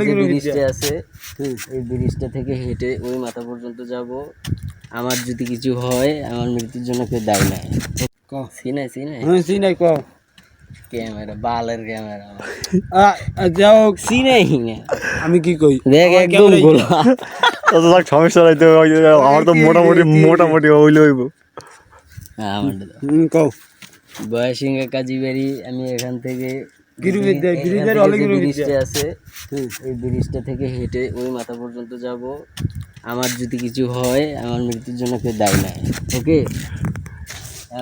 যে ব্রিজটা আছে এই ব্রিজটা থেকে হেঁটে ওই মাথা পর্যন্ত যাব। আমার যদি কিছু হয় আমার মৃত্যুর জন্য কেউ দায়ী নাই। সিনাই সিনাই সিনাই ক ক্যামেরা বালের ক্যামেরা যাও সিনাই না আমি কি কই দেখ একদম গোলা সমস্যা নাই তো আমার তো মোটামুটি হইলে হইব। হ্যাঁ আমার কও বয়সিংহা কাজীবাড়ি। আমি এখান থেকে ব্রিজটা আছে এই ব্রিজটা থেকে হেঁটে ওই মাথা পর্যন্ত যাব। আমার যদি কিছু হয় আমার মৃত্যুর জন্য কেউ দায়ী নাই। ওকে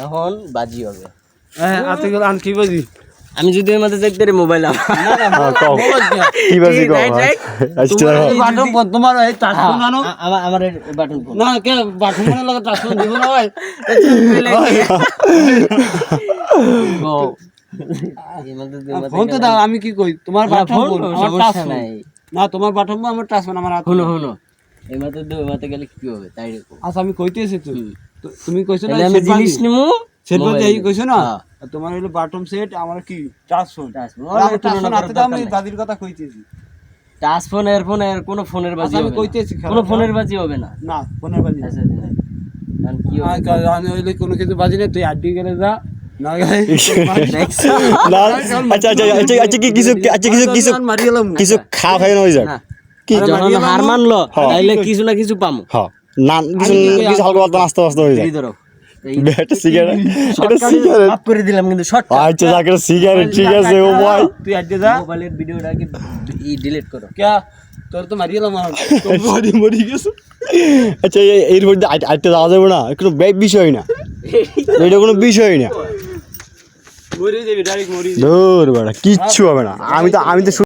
এখন বাজি হবে। হ্যাঁ আতে গেল আন কি বাজি আমি যদি ওই মাথা দেখতে মোবাইল কি বাজি কও আচ্ছা বাটন তোমার এই টাচ ফোন আনো আমার বাটন ফোন না কে বাটন ফোনের লগে টাচ ফোন দিব না ভাই ফোন তো দাও আমি কি কই তোমার বাটন ফোন আমার টাচ নাই না তোমার বাটন আমার টাচ ফোন আমার হাতে হলো হলো এই মাথা দিয়ে ওই মাথা গেলে কি হবে তাই দেখো। আচ্ছা আমি কইতেছি তুমি কইছো না আমি জিনিস নিমু সেট বলতে এই কইছো না তোমার হলো বাটন সেট আমার কি টাচ ফোন আমার টাচ ফোন হাতে দাও আমি দাদির কথা কইতেছি। টাচ ফোন এয়ারফোন এর কোন ফোনের বাজি আমি হবে কইতেছি কোন ফোনের বাজি হবে না না ফোনের বাজি আচ্ছা কারণ কি হবে আমি হইলে কোনো কিছু বাজি না তুই আড্ডি গেলে যা না গেলে আচ্ছা কিছু খাওয়া খাই না হয়ে যায় কি যখন হার মানলো তাইলে কিছু না কিছু পামু। হ্যাঁ না কিছু হালকা পাতলা আস্তে আস্তে হয়ে যায়। ধরো একটা সিগারেট মাফ করে দিলাম কিন্তু শর্ট আচ্ছা যাকে সিগারেট ঠিক আছে ও ভাই তুই আড্ডি যা মোবাইলের ভিডিওটাকে ডিলিট করো। কে তোর তো মারিয়ে এলাম মরি গেছে। আচ্ছা এর মধ্যে আটটা যাওয়া যাবে না কোনো বিষয় না এটা কোনো বিষয় না মরে যাবি ডাইরেক্ট মরে ধর বেটা কিচ্ছু হবে না আমি তো